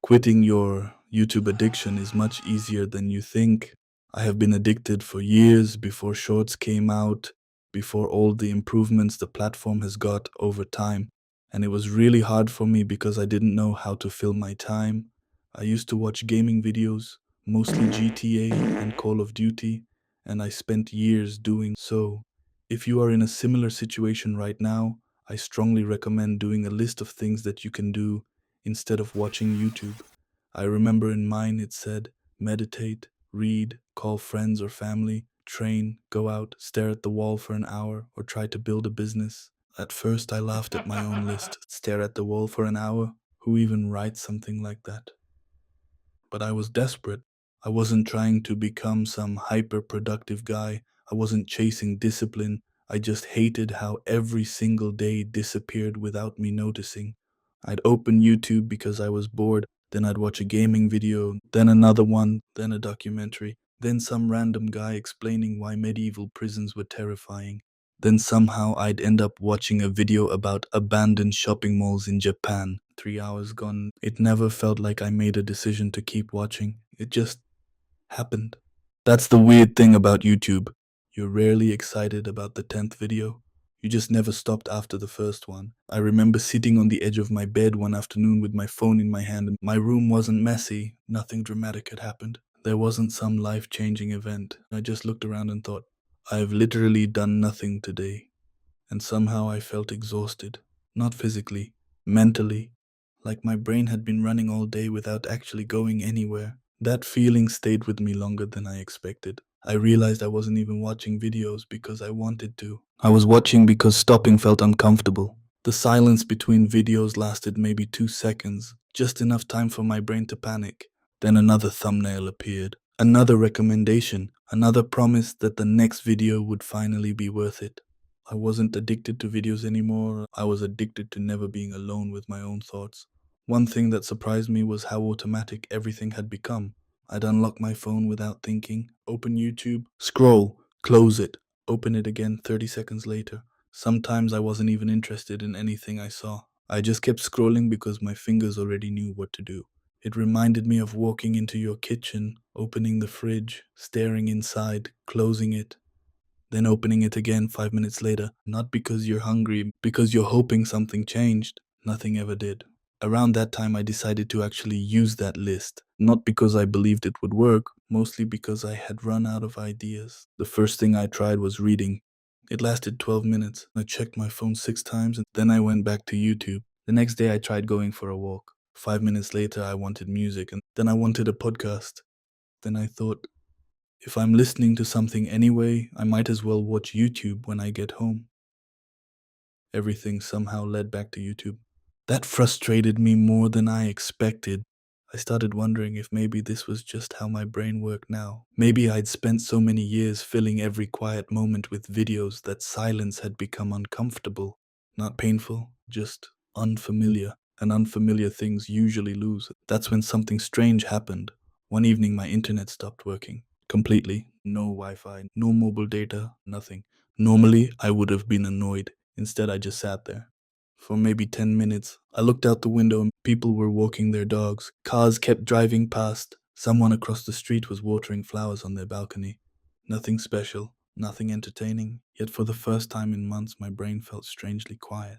Quitting your YouTube addiction is much easier than you think. I have been addicted for years before Shorts came out, before all the improvements the platform has got over time. And it was really hard for me because I didn't know how to fill my time. I used to watch gaming videos, mostly GTA and Call of Duty, and I spent years doing so. If you are in a similar situation right now, I strongly recommend doing a list of things that you can do instead of watching YouTube. I remember in mine it said meditate, read, call friends or family, train, go out, stare at the wall for an hour, or try to build a business. At first, I laughed at my own list. Stare at the wall for an hour? Who even writes something like that? But I was desperate. I wasn't trying to become some hyper productive guy. I wasn't chasing discipline. I just hated how every single day disappeared without me noticing. I'd open YouTube because I was bored, then I'd watch a gaming video, then another one, then a documentary, then some random guy explaining why medieval prisons were terrifying. Then somehow I'd end up watching a video about abandoned shopping malls in Japan. 3 hours gone. It never felt like I made a decision to keep watching. It just happened. That's the weird thing about YouTube. You're rarely excited about the 10th video. You just never stopped after the first one. I remember sitting on the edge of my bed one afternoon with my phone in my hand. My room wasn't messy. Nothing dramatic had happened. There wasn't some life-changing event. I just looked around and thought, I've literally done nothing today. And somehow I felt exhausted. Not physically, mentally. Like my brain had been running all day without actually going anywhere. That feeling stayed with me longer than I expected. I realized I wasn't even watching videos because I wanted to. I was watching because stopping felt uncomfortable. The silence between videos lasted maybe 2 seconds, just enough time for my brain to panic. Then another thumbnail appeared. Another recommendation. Another promise that the next video would finally be worth it. I wasn't addicted to videos anymore. I was addicted to never being alone with my own thoughts. One thing that surprised me was how automatic everything had become. I'd unlock my phone without thinking, open YouTube, scroll, close it, open it again 30 seconds later. Sometimes I wasn't even interested in anything I saw. I just kept scrolling because my fingers already knew what to do. It reminded me of walking into your kitchen, opening the fridge, staring inside, closing it, then opening it again 5 minutes later, not because you're hungry, because you're hoping something changed. Nothing ever did. Around that time, I decided to actually use that list, not because I believed it would work, mostly because I had run out of ideas. The first thing I tried was reading. It lasted 12 minutes. I checked my phone 6 times, and then I went back to YouTube. The next day, I tried going for a walk. 5 minutes later, I wanted music, and then I wanted a podcast. Then I thought, if I'm listening to something anyway, I might as well watch YouTube when I get home. Everything somehow led back to YouTube. That frustrated me more than I expected. I started wondering if maybe this was just how my brain worked now. Maybe I'd spent so many years filling every quiet moment with videos that silence had become uncomfortable. Not painful, just unfamiliar. And unfamiliar things usually lose. That's when something strange happened. One evening my internet stopped working. Completely. No Wi-Fi, no mobile data, nothing. Normally, I would have been annoyed. Instead, I just sat there. For maybe 10 minutes, I looked out the window and people were walking their dogs. Cars kept driving past. Someone across the street was watering flowers on their balcony. Nothing special, nothing entertaining. Yet for the first time in months, my brain felt strangely quiet.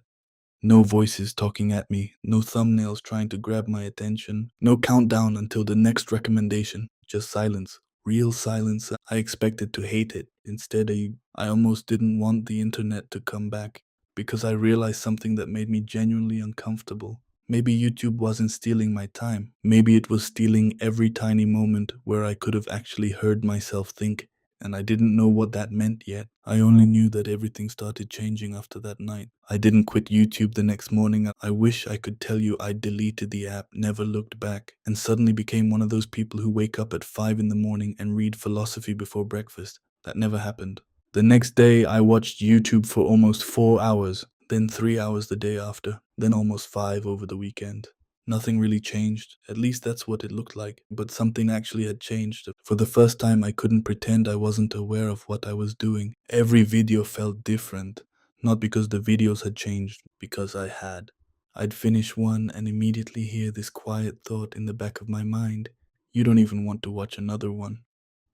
No voices talking at me, no thumbnails trying to grab my attention, no countdown until the next recommendation, just silence. Real silence. I expected to hate it. Instead, I almost didn't want the internet to come back because I realized something that made me genuinely uncomfortable. Maybe YouTube wasn't stealing my time. Maybe it was stealing every tiny moment where I could have actually heard myself think, and I didn't know what that meant yet. I only knew that everything started changing after that night. I didn't quit YouTube the next morning. I wish I could tell you I deleted the app, never looked back, and suddenly became one of those people who wake up at 5 in the morning and read philosophy before breakfast. That never happened. The next day, I watched YouTube for almost 4 hours, then 3 hours the day after, then almost 5 over the weekend. Nothing really changed. At least that's what it looked like. But something actually had changed. For the first time, I couldn't pretend I wasn't aware of what I was doing. Every video felt different. Not because the videos had changed, because I had. I'd finish one and immediately hear this quiet thought in the back of my mind: you don't even want to watch another one.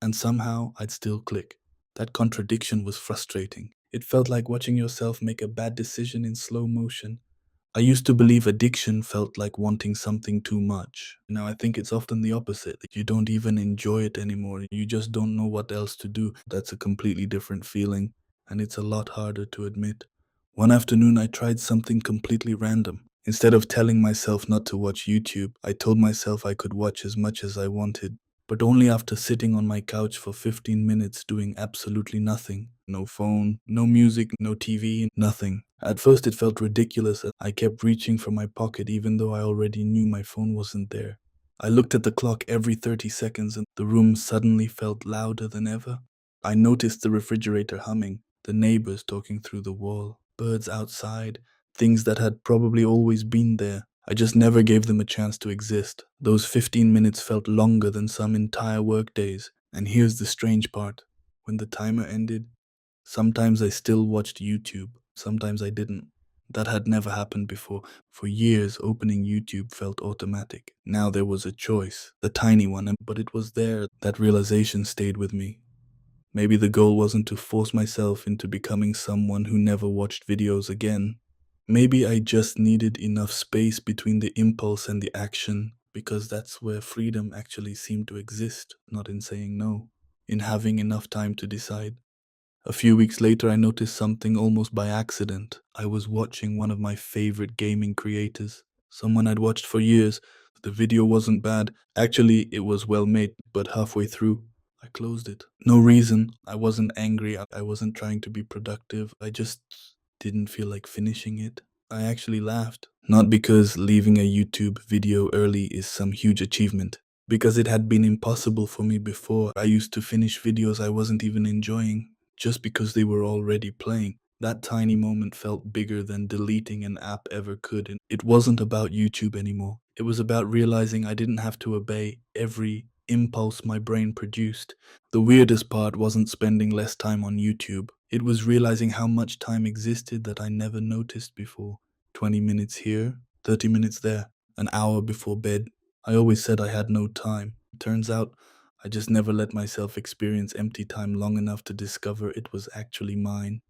And somehow I'd still click. That contradiction was frustrating. It felt like watching yourself make a bad decision in slow motion. I used to believe addiction felt like wanting something too much. Now I think it's often the opposite. You don't even enjoy it anymore. You just don't know what else to do. That's a completely different feeling, and it's a lot harder to admit. One afternoon, I tried something completely random. Instead of telling myself not to watch YouTube, I told myself I could watch as much as I wanted, but only after sitting on my couch for 15 minutes doing absolutely nothing. No phone, no music, no TV, nothing. At first it felt ridiculous. I kept reaching for my pocket even though I already knew my phone wasn't there. I looked at the clock every 30 seconds and the room suddenly felt louder than ever. I noticed the refrigerator humming, the neighbors talking through the wall, birds outside, things that had probably always been there. I just never gave them a chance to exist. Those 15 minutes felt longer than some entire workdays. And here's the strange part. When the timer ended, sometimes I still watched YouTube, sometimes I didn't. That had never happened before. For years, opening YouTube felt automatic. Now there was a choice, a tiny one, but it was there. That realization stayed with me. Maybe the goal wasn't to force myself into becoming someone who never watched videos again. Maybe I just needed enough space between the impulse and the action, because that's where freedom actually seemed to exist, not in saying no, in having enough time to decide. A few weeks later, I noticed something almost by accident. I was watching one of my favorite gaming creators, someone I'd watched for years. The video wasn't bad. Actually, it was well made, but halfway through, I closed it. No reason. I wasn't angry. I wasn't trying to be productive. I just didn't feel like finishing it. I actually laughed. Not because leaving a YouTube video early is some huge achievement, because it had been impossible for me before. I used to finish videos I wasn't even enjoying just because they were already playing. That tiny moment felt bigger than deleting an app ever could. And it wasn't about YouTube anymore. It was about realizing I didn't have to obey every impulse my brain produced. The weirdest part wasn't spending less time on YouTube. It was realizing how much time existed that I never noticed before. 20 minutes here, 30 minutes there, an hour before bed. I always said I had no time. Turns out, I just never let myself experience empty time long enough to discover it was actually mine.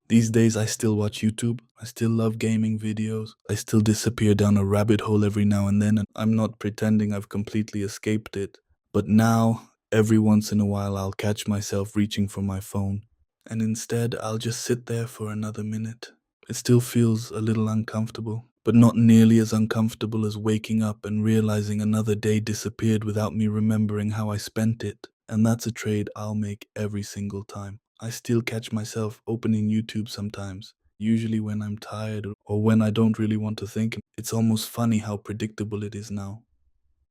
These days, I still watch YouTube. I still love gaming videos. I still disappear down a rabbit hole every now and then, and I'm not pretending I've completely escaped it. But now, every once in a while, I'll catch myself reaching for my phone, and instead, I'll just sit there for another minute. It still feels a little uncomfortable, but not nearly as uncomfortable as waking up and realizing another day disappeared without me remembering how I spent it. And that's a trade I'll make every single time. I still catch myself opening YouTube sometimes, usually when I'm tired or when I don't really want to think. It's almost funny how predictable it is now.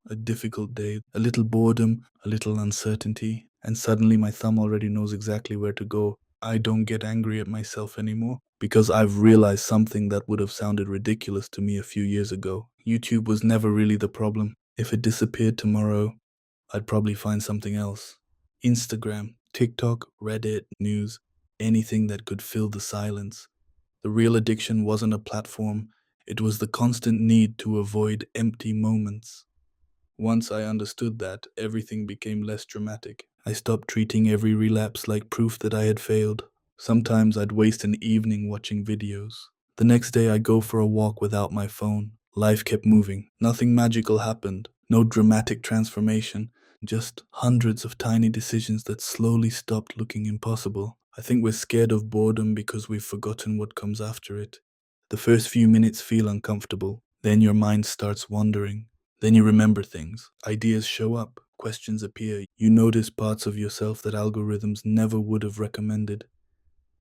A difficult day, a little boredom, a little uncertainty, and suddenly my thumb already knows exactly where to go. I don't get angry at myself anymore because I've realized something that would have sounded ridiculous to me a few years ago. YouTube was never really the problem. If it disappeared tomorrow, I'd probably find something else. Instagram, TikTok, Reddit, news, anything that could fill the silence. The real addiction wasn't a platform, it was the constant need to avoid empty moments. Once I understood that, everything became less dramatic. I stopped treating every relapse like proof that I had failed. Sometimes I'd waste an evening watching videos. The next day I'd go for a walk without my phone. Life kept moving. Nothing magical happened. No dramatic transformation. Just hundreds of tiny decisions that slowly stopped looking impossible. I think we're scared of boredom because we've forgotten what comes after it. The first few minutes feel uncomfortable. Then your mind starts wandering. Then you remember things. Ideas show up. Questions appear. You notice parts of yourself that algorithms never would have recommended.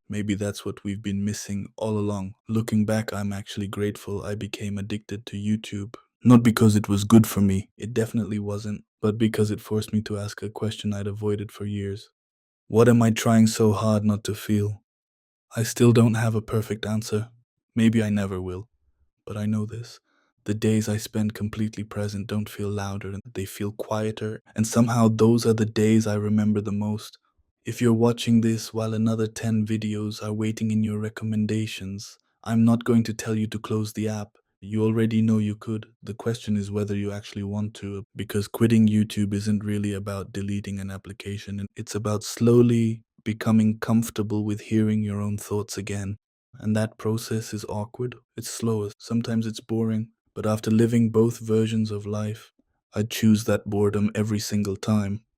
Maybe that's what we've been missing all along. Looking back, I'm actually grateful I became addicted to YouTube. Not because it was good for me, it definitely wasn't, but because it forced me to ask a question I'd avoided for years. What am I trying so hard not to feel? I still don't have a perfect answer. Maybe I never will. But I know this. The days I spend completely present don't feel louder, they feel quieter, and somehow those are the days I remember the most. If you're watching this while another 10 videos are waiting in your recommendations, I'm not going to tell you to close the app. You already know you could. The question is whether you actually want to, because quitting YouTube isn't really about deleting an application. It's about slowly becoming comfortable with hearing your own thoughts again. And that process is awkward. It's slow. Sometimes it's boring. But after living both versions of life, I'd choose that boredom every single time.